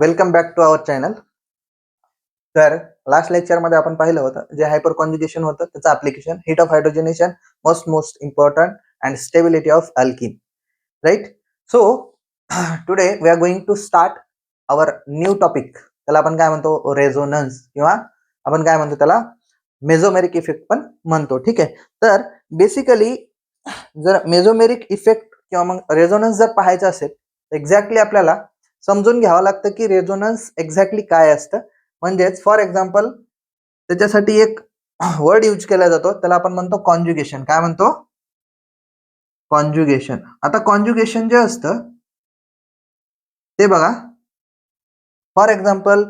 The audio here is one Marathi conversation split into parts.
Welcome back to our channel. तर लास्ट लेक्चर मध्ये आपण पाहिलं होतं जे हायपर कॉन्जुगेशन होतं त्याचं application, heat of hydrogenation, most important and stability of alkene, right. So today we are going to start our new topic. त्याला आपण काय म्हणतो, रेझोनन्स, किंवा आपण काय म्हणतो त्याला मेझोमेरिक इफेक्ट पण म्हणतो. ठीक आहे. तर बेसिकली जर मेझोमेरिक इफेक्ट किंवा मग रेझोनन्स जर पाहायचं असेल तर एक्झॅक्टली आपल्याला समजून घ्यावं लागतं की रेझोनन्स एक्झॅक्टली काय असतं. म्हणजेच फॉर एक्झाम्पल त्याच्यासाठी एक वर्ड यूज केला जातो, त्याला आपण म्हणतो कॉन्जुगेशन. काय म्हणतो? कॉन्जुगेशन. आता कॉन्जुगेशन जे असतं ते बघा, फॉर एक्झाम्पल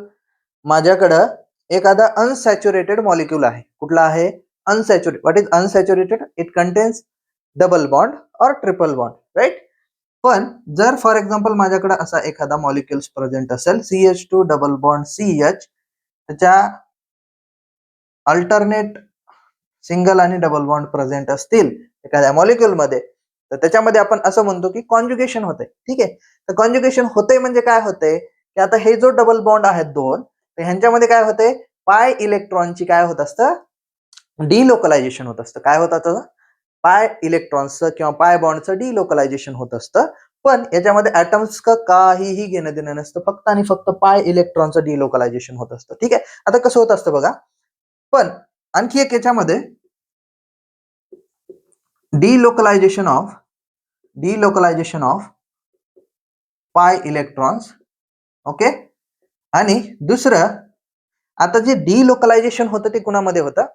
माझ्याकडं एखादा अनसॅच्युरेटेड मॉलिक्यूल आहे. कुठला आहे? Unsaturated. What is unsaturated? It contains double bond और ट्रिपल बॉन्ड, राईट. पण जर फॉर एक्झाम्पल माझ्याकडे असा एखादा मॉलिक्युल्स प्रेझेंट असेल, CH2 डबल बॉन्ड CH, त्याच्या अल्टरनेट सिंगल आणि डबल बॉन्ड प्रेझेंट असतील एखाद्या मॉलिक्युल मध्ये, तर त्याच्यामध्ये आपण असं म्हणतो की कॉन्जुगेशन होते. ठीक आहे. तर कॉन्जुगेशन होते म्हणजे काय होते की आता हे जो डबल बॉन्ड आहेत दोन, तर ह्यांच्यामध्ये काय होते, पाय इलेक्ट्रॉनची काय होत असतं, डिलोकलायझेशन होत असतं. काय होत असतं? पाय इलेक्ट्रॉन्सचं किंवा पाय बॉन्डचं डिलोकलायझेशन होत असतं. पण याच्यामध्ये ऍटम्स का काहीही घेणं देणं नसतं, फक्त आणि फक्त पाय इलेक्ट्रॉनचं डिलोकलायझेशन होत असतं. ठीक आहे. आता कसं होत असतं बघा. पण आणखी एक याच्यामध्ये डिलोकलायझेशन ऑफ पाय इलेक्ट्रॉन्स. ओके. आणि दुसरं, आता जे डिलोकलायझेशन होतं ते कुणामध्ये होतं,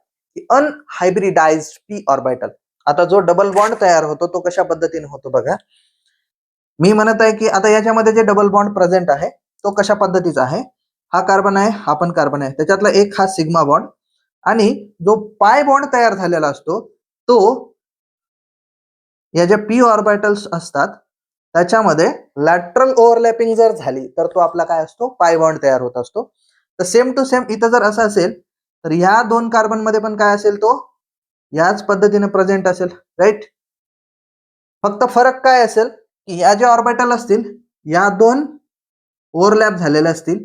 अनहायब्रिडाइज्ड पी ऑर्बिटल. आता जो डबल बॉन्ड तयार होतो तो कशा पद्धतीने होतो बघा. मी म्हणत आहे की आता याच्यामध्ये जे डबल बॉन्ड प्रेझेंट आहे तो कशा पद्धतीचा आहे. हा कार्बन आहे, हा पण कार्बन आहे. त्याच्यातला एक हा सिग्मा बॉन्ड, आणि जो पाय बॉन्ड तयार झालेला असतो तो या ज्या पी ऑर्बिटल्स असतात त्याच्यामध्ये लॅटरल ओव्हरलॅपिंग जर झाली तर तो आपला काय असतो, पाय बॉन्ड तयार होत असतो. तर सेम टू सेम इथं जर असं असेल तर ह्या दोन कार्बन मध्ये पण काय असेल, तो याच पद्धतीने प्रेझेंट असेल, राईट. फक्त फरक काय असेल की या ज्या ऑर्बिटल असतील या दोन ओव्हरलॅप झालेले असतील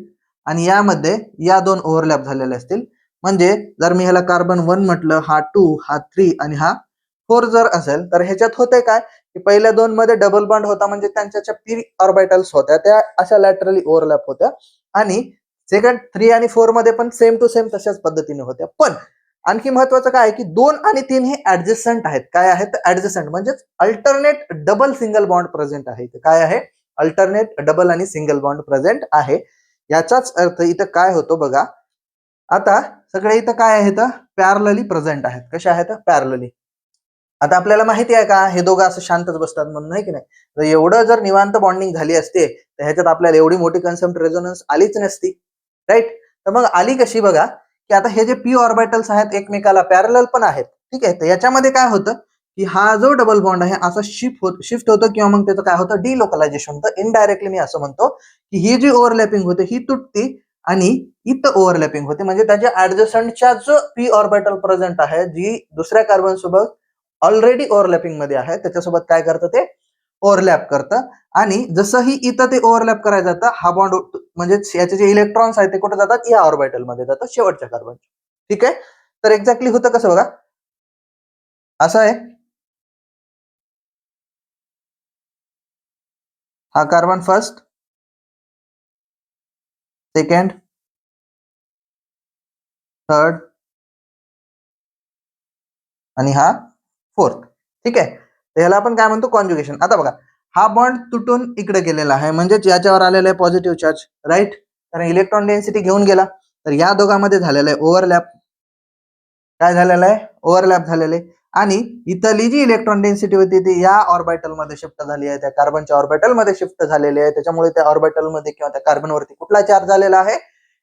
आणि यामध्ये या दोन ओव्हरलॅप झालेले असतील. म्हणजे जर मी ह्याला कार्बन 1 म्हटलं, हा 2, हा 3 आणि हा 4 जर असेल तर ह्याच्यात होते काय की पहिल्या दोन मध्ये डबल बॉन्ड होता, म्हणजे त्यांच्या पी ऑर्बिटल्स होत्या त्या अशा लॅटरली ओव्हरलॅप होत्या, आणि सेकंड 3 आणि 4 मध्ये पण सेम टू सेम तशाच पद्धतीने होत्या. पण आणखी महत्वाचं काय आहे की 2 आणि 3 हे ऍडजस्टंट आहेत. काय आहेत? ऍडजस्टंट, म्हणजे alternate double single bond present आहे. काय आहे? अल्टरनेट डबल आणि सिंगल बॉन्ड प्रेझेंट आहे. याचाच अर्थ इथं काय होतो बघा. आता सगळे इथं काय आहेत, पॅरलली प्रेझेंट आहेत. कशा आहेत? पॅरलली. आता आपल्याला माहिती आहे का हे दोघं असं शांतच बसतात म्हणून, नाही की नाही. तर एवढं जर निवांत बॉन्डिंग झाली असते तर ह्याच्यात आपल्याला एवढी मोठी कन्सेप्ट रेझोनन्स आलीच नसती, राईट. तर मग आली कशी बघा की आता हे जे पी ऑर्बिटल्स आहेत एकमेकाला पॅरलल पण आहेत. ठीक आहे. तर याच्यामध्ये काय होतं की हा जो डबल बॉन्ड आहे असा शिफ्ट होतो किंवा मग त्याचं काय होतं, डिलोकलायझेशन होतं. इनडायरेक्टली मी असं म्हणतो की ही जी ओव्हरलॅपिंग होते ही तुटते आणि इथं ओव्हरलॅपिंग होते, म्हणजे त्याच्या ऍडजस्टंटच्या जो पी ऑर्बिटल प्रेझेंट आहे जी दुसऱ्या कार्बन सोबत ऑलरेडी ओव्हरलॅपिंग मध्ये आहे त्याच्यासोबत काय करतं, ते ओव्हरलॅप करतं. आणि जसंही इथं ते ओव्हरलॅप करायला जातं हा बॉन्ड, म्हणजे याचे जे इलेक्ट्रॉन्स आहेत ते कुठे जातात, या ऑर्बिटल मध्ये जातात, शेवटच्या कार्बन. ठीक आहे. तर एक्झॅक्टली होतं कसं बघा, असं आहे. हा कार्बन फर्स्ट, सेकंड, थर्ड आणि हा फोर्थ. ठीक आहे. तर ह्याला आपण काय म्हणतो, कॉन्जुगेशन. आता बघा हा बॉन्ड तुटून इकडे गेलेला आहे, म्हणजे याच्यावर आलेला आहे पॉझिटिव्ह चार्ज, राईट. कारण इलेक्ट्रॉन डेन्सिटी घेऊन गेला. तर या दोघांमध्ये झालेलं आहे ओव्हरलॅप. काय झालेलं आहे? ओव्हरलॅप झालेले. आणि इथली जी इलेक्ट्रॉन डेन्सिटी होती ती या ऑर्बिटल मध्ये शिफ्ट झाली आहे, त्या कार्बनच्या ऑर्बिटल मध्ये शिफ्ट झालेली आहे. त्याच्यामुळे त्या ऑर्बिटल मध्ये किंवा त्या कार्बन वरती कुठला चार्ज झालेला आहे,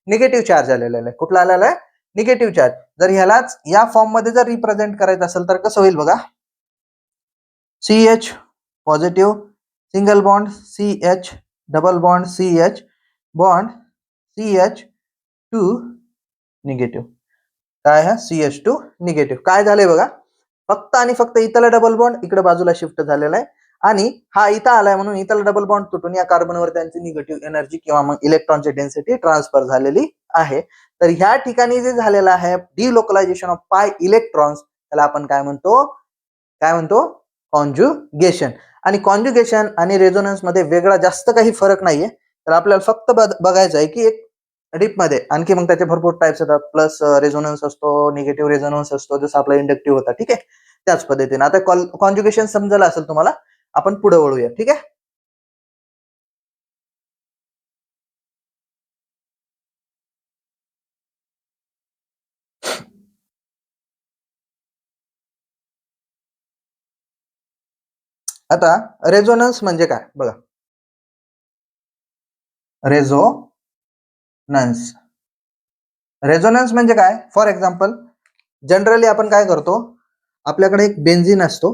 निगेटिव्ह चार्ज आलेला आहे. कुठला आलेला आहे? Negative charge. जर ह्यालाच या फॉर्म मध्ये जर रिप्रेझेंट करायचं असेल तर कसं होईल बघा, CH positive, single bond CH, double bond CH, bond CH2 negative. काय आहे? CH2 negative. काय झालंय बघा, फक्त आणि फक्त इथला डबल बॉन्ड इकडे बाजूला शिफ्ट झालेला आहे आणि हा इथं आलाय म्हणून इथला डबल बॉन्ड तुटून या कार्बनवर त्यांची निगेटिव्ह एनर्जी किंवा मग इलेक्ट्रॉनची डेन्सिटी ट्रान्सफर झालेली आहे. तर ह्या ठिकाणी जे झालेलं आहे डिलोकलायझेशन ऑफ पाय इलेक्ट्रॉन्स, त्याला आपण काय म्हणतो कॉन्जुगेशन. आणि कॉन्जुगेशन आणि रेझोनन्स मध्ये वेगळा जास्त काही फरक नाहीये. तर आपल्याला फक्त बघायचं आहे की एक डीप मध्ये आणखी मग त्याचे भरपूर टाइप्स येतात. प्लस रेझोनन्स असतो, निगेटिव्ह रेझोनन्स असतो, जसं आपला इंडक्टिव्ह होता. ठीक आहे, त्याच पद्धतीने आता कॉन्जुगेशन समजलं असेल तुम्हाला, आपण पुढे वळूया. ठीक आहे, आता रेझोनन्स म्हणजे काय बघा. रेझोनन्स म्हणजे काय, फॉर एक्झाम्पल जनरली आपण काय करतो, आपल्याकडे एक बेन्झिन असतो.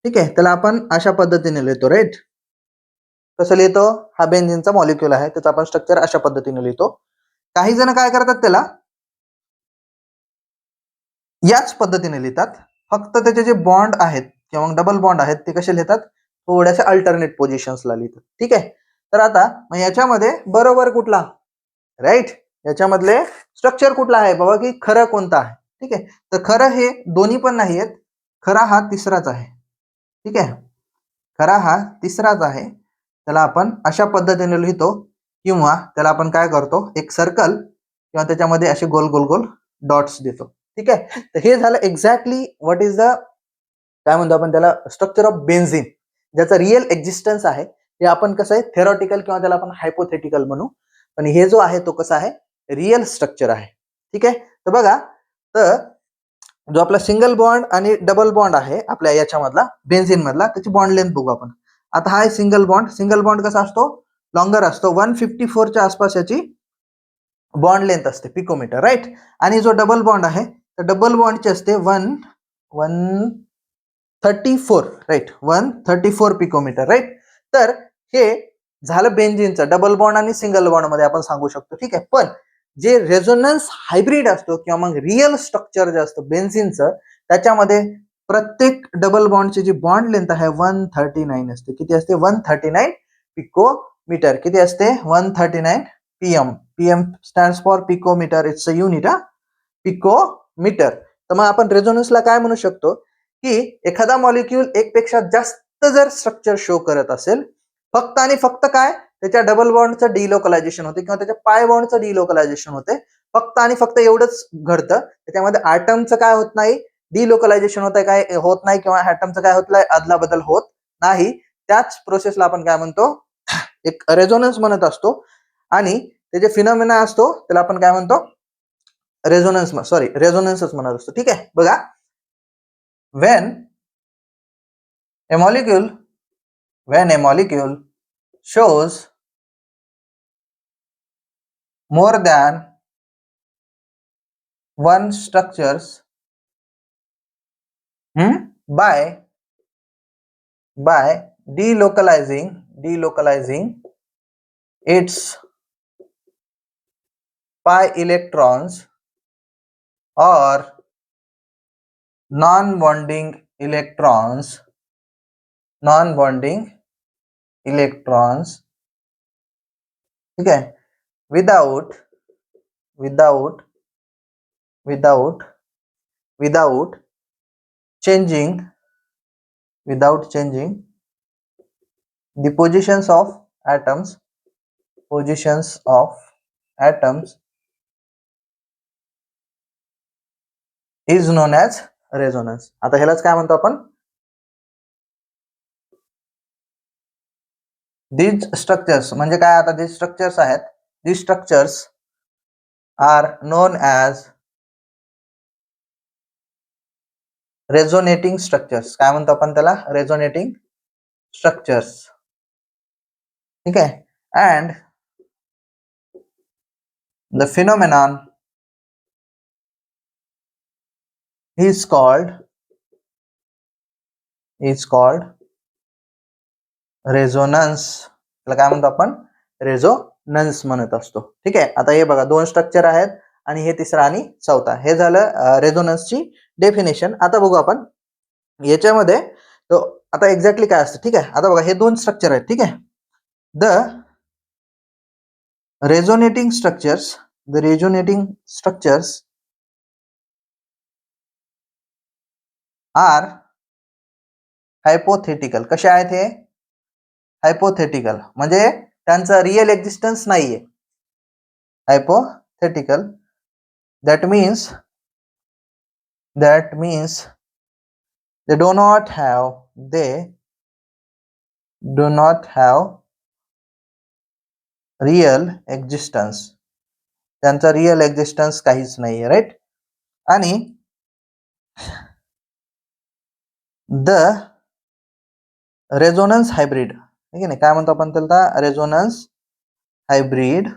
ठीक आहे, त्याला आपण अशा पद्धतीने लिहितो, राईट. कसं लिहितो, हा बेन्झिनचा मॉलिक्यूल आहे, त्याचा आपण स्ट्रक्चर अशा पद्धतीने लिहितो. काही जण काय करतात, त्याला याच पद्धतीने लिहितात, फक्त त्याचे जे बॉन्ड आहेत किंवा डबल बॉन्ड आहेत ते कसे लिहितात, थोड्याशा अल्टरनेट पोझिशन्सला लिहितात. ठीक आहे, तर आता मग याच्यामध्ये बरोबर कुठला, राईट, याच्यामधले स्ट्रक्चर कुठला आहे बाबा, की खरं कोणता आहे. ठीक आहे, तर खरं हे दोन्ही पण नाही आहेत, खरा हा तिसराच आहे. ठीक आहे, खरा हा तिसराच आहे. त्याला आपण अशा पद्धतीने लिहितो, किंवा त्याला आपण काय करतो, एक सर्कल किंवा त्याच्यामध्ये असे गोल गोल गोल डॉट्स देतो. ठीक आहे, तर हे झालं एक्झॅक्टली व्हॉट इज द, काय म्हणतो आपण त्याला, स्ट्रक्चर ऑफ बेन्झिन, ज्याचा रिअल एक्झिस्टन्स आहे. हे आपण कसं आहे थेरॉटिकल किंवा त्याला आपण हायपोथेटिकल म्हणू, पण हे जो आहे तो कसा आहे, रिअल स्ट्रक्चर आहे. ठीक आहे, तर बघा, तर जो आपला सिंगल बॉन्ड आणि डबल बॉन्ड आहे आपल्या याच्यामधला बेन्झिन मधला, त्याची बॉन्ड लेंथ बघू आपण. आता हा आहे सिंगल बॉन्ड कसा असतो, लॉंगर असतो, 154 च्या आसपास याची बॉन्ड लेंथ असते, पिकोमीटर, राईट. आणि जो डबल बॉन्ड आहे, तर डबल बॉन्डची असते 134, राईट, 134 पिकोमीटर, राईट. तर हे झालं बेन्झिनचं डबल बॉन्ड आणि सिंगल बॉन्ड मध्ये आपण सांगू शकतो. ठीक आहे, पण जे रेझोनन्स हायब्रिड असतो किंवा मग रिअल स्ट्रक्चर जे असतं बेन्झिनचं, त्याच्यामध्ये प्रत्येक डबल बॉन्डची जी बॉन्ड लेंथ आहे 139 असते. किती असते, 139 पिकोमीटर. किती असते, 139 pm. Pm stands for picometre, it's a unit, picometre. तर मग आपण रेझोनन्सला काय म्हणू शकतो, की एखादा मॉलिक्यूल एक पेक्षा जास्त जर स्ट्रक्चर शो करत असेल, फक्त आणि फक्त काय, त्याच्या डबल बॉन्डचं डिलोकलायझेशन होते किंवा त्याच्या पाय बॉन्डचं डिलोकलायझेशन होते, फक्त आणि फक्त एवढंच घडतं. त्याच्यामध्ये ॲटमचं काय होत नाही, डिलोकलायझेशन होत काय होत नाही, किंवा ॲटमचं काय होत नाही, अदला बदल होत नाही. त्याच प्रोसेसला आपण काय म्हणतो, एक रेझोनन्स म्हणत असतो. आणि त्याचे फिनॉमिना असतो, त्याला आपण काय म्हणतो, रेझोनन्सच म्हणत असतो. ठीक आहे, बघा, when a molecule shows more than one structures by delocalizing its pi electrons or non-bonding electrons, ठीक है, without changing the positions of atoms is known as resonance. आता ह्यालाच काय म्हणतो आपण, these structures म्हणजे काय, आता these structures आहेत, these structures are known as resonating structures. काय म्हणतो आपण त्याला, resonating structures. ठीक आहे, and the phenomenon is called resonance. त्याला काय म्हणतो आपण, रेझोनन्स म्हणत असतो. ठीक आहे, आता हे बघा, दोन स्ट्रक्चर आहेत आणि हे तिसरा आणि चौथा, हे झालं रेझोनन्सची डेफिनेशन. आता बघू आपण याच्यामध्ये, तो आता एक्झॅक्टली काय असतं, ठीक आहे. आता बघा हे दोन स्ट्रक्चर आहेत, ठीक आहे. The resonating structures are hypothetical. कसे आहेत हे? हायपोथेटिकल, म्हणजे त्यांचा रिअल एक्झिस्टन्स नाहीये. Hypothetical, that means they do not have real existence. त्यांचा रिअल एक्झिस्टन्स काहीच नाहीये, राईट. आणि द रेझोनन्स हायब्रिड, ठीक आहे, काय म्हणतो आपण त्याला? Resonance hybrid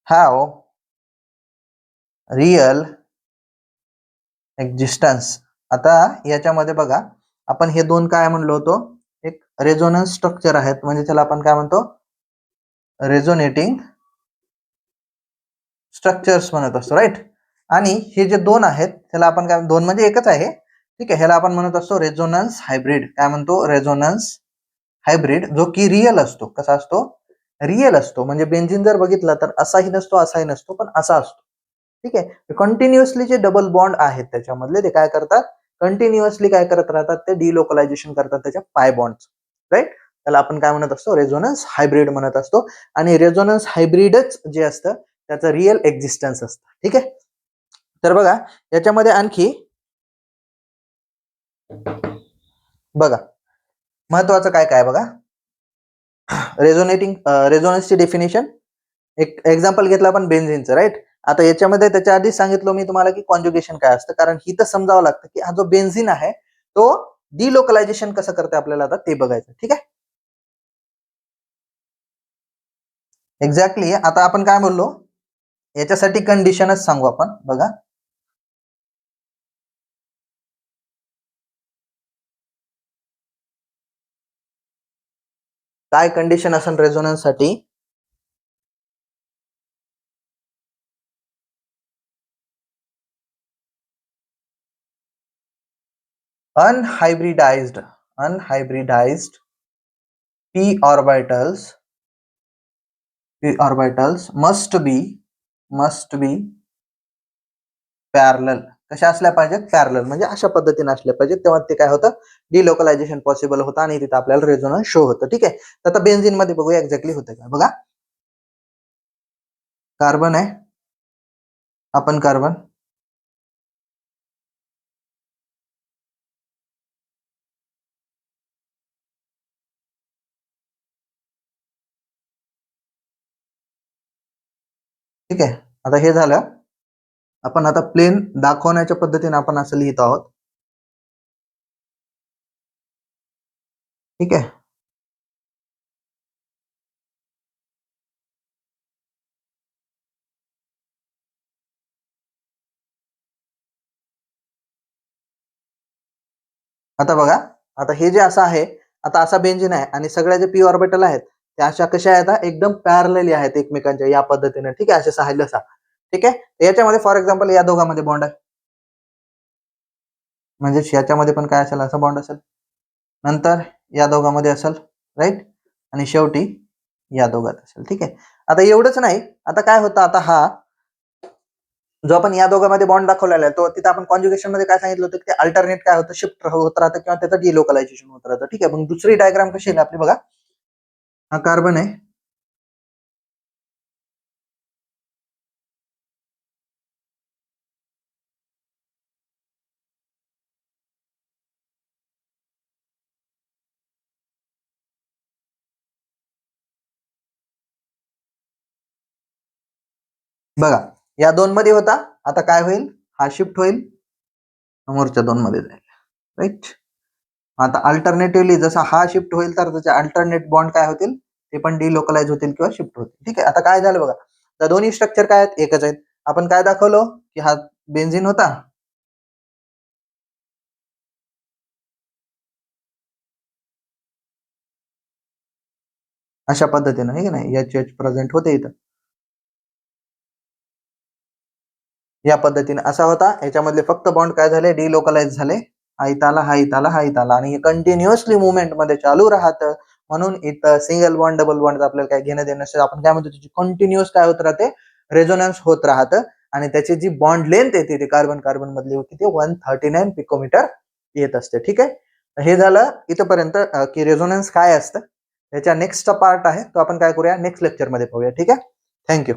have real existence. आता याच्यामध्ये बघा, आपण हे दोन काय म्हणलो होतो, एक रेझोनन्स स्ट्रक्चर आहेत, म्हणजे त्याला आपण काय म्हणतो? रेझोनेटिंग स्ट्रक्चर्स म्हणत असतो, राईट. आणि हे जे दोन आहेत त्याला आपण काय, दोन म्हणजे एकच आहे, ठीक आहे, ह्याला आपण म्हणत असतो रेझोनन्स हायब्रिड. काय म्हणतो? रेझोनन्स हायब्रिड, जो की रिअल असतो. कसा असतो? रिअल असतो. म्हणजे बेन्झीन जर बघितला तर असाही नसतो, असाही नसतो, पण असा असतो, ठीक आहे. कंटिन्युअसली जे डबल बॉन्ड आहेत त्याच्यामधले ते काय करतात? कंटिन्युअसली काय करत राहतात? ते डिलोकलायझेशन करतात त्याच्या पाय बॉन्ड्स, राईट. त्याला आपण काय म्हणत असतो? रेझोनन्स हायब्रिड म्हणत असतो. आणि रेझोनन्स हायब्रिडच जे असतं त्याचं रिअल एक्झिस्टन्स असतं, ठीक आहे. तर बघा याच्यामध्ये आणखी बघा महत्वाचं काय काय बघा. रेझोनन्सची डेफिनेशन, एक एक्झाम्पल घेतलं आपण बेन्झीनचं, राईट. आता याच्यामध्ये त्याच्या आधी सांगितलं मी तुम्हाला की कॉन्ज्युगेशन काय असतं, कारण ही तर समजावं लागतं की हा जो बेन्झीन आहे तो डिलोकलायझेशन कसं करते आपल्याला आता ते बघायचं, ठीक आहे. एक्झॅक्टली. आता आपण काय बोललो, याच्यासाठी कंडिशनच सांगू आपण. बघा काय कंडिशन असेल रेझोनन्स साठी. अनहायब्रिडाइज्ड p orbitals must be parallel. कशा असल्या पाहिजेत? पॅरलल, म्हणजे अशा पद्धतीने असल्या पाहिजेत, तेव्हा ते काय होतं? डिलोकलायझेशन पॉसिबल होतं आणि तिथे आपल्याला रेझोनन्स शो होतं, ठीक आहे. तर आता बेन्झीन मध्ये बघूया एक्झॅक्टली होतं काय. बघा कार्बन आहे, आपण कार्बन, ठीक आहे. आता हे झालं. आपण आता प्लेन दाखवण्याच्या पद्धतीने आपण असं लिहित आहोत, ठीक आहे. आता बघा, आता हे जे असं आहे, आता असा बेन्झीन आहे आणि सगळ्या जे पी ऑर्बिटल आहेत त्या अशा कशा आहेत? एकदम पॅरलली आहेत एकमेकांच्या, या पद्धतीने, ठीक आहे, असे सहा, ठीक आहे. याच्यामध्ये फॉर एक्झाम्पल या दोघांमध्ये बॉन्ड आहे, म्हणजे याच्यामध्ये पण काय असेल? असा बॉन्ड असेल, नंतर या दोघांमध्ये असेल, राईट, आणि शेवटी या दोघात असेल, ठीक आहे. आता एवढंच नाही, आता काय होतं, आता हा जो आपण या दोघांमध्ये बॉन्ड दाखवलेला आहे तो तिथे आपण कॉन्ज्युगेशन मध्ये काय सांगितलं होतं की ते अल्टरनेट काय होतं? शिफ्ट होत राहतं किंवा त्याचं डिलोकलायझेशन होत राहतं, ठीक आहे. मग दुसरी डायग्राम कशी आहे आपली? बघा हा कार्बन आहे, बघा या दोन मध्ये होता, आता काय होईल? हा शिफ्ट होईल, समोरच्या दोन मध्ये जाईल, राईट. आता अल्टरनेटिव्हली जसा हा शिफ्ट होईल तर त्याचे अल्टरनेट बॉन्ड काय होतील? ते पण डिलोकलाइज होतील किंवा शिफ्ट होतील, ठीक आहे. आता काय झालं बघा, तर दोन्ही स्ट्रक्चर काय आहेत? एकच आहेत. आपण काय दाखवलो की हा बेन्झीन होता, अशा पद्धतीने, आहे की नाही, एच प्रेझेंट होते इथं, या पद्धतीने असा होता. याच्यामधले फक्त बॉन्ड काय झाले? डिलोकलाइज झाले, हा इथं आला, हा इथं आला, हा इथं आला, आणि हे कंटिन्युअसली मुवमेंट मध्ये चालू राहतं. म्हणून इथं सिंगल बॉन्ड डबल बॉन्ड आपल्याला काय घेणं देणं नसतं. आपण काय म्हणतो, त्याची कंटिन्युअस काय होत राहते, रेझोनन्स होत राहतं. आणि त्याची जी बॉन्ड लेंथ येते ती कार्बन कार्बन मधली होती ती 139 पिकोमीटर येत असते. ठीक आहे, हे झालं इथपर्यंत की रेझोनन्स काय असतं. त्याच्या नेक्स्ट पार्ट आहे तो आपण काय करूया, नेक्स्ट लेक्चर मध्ये पाहूया. ठीक आहे, थँक्यू.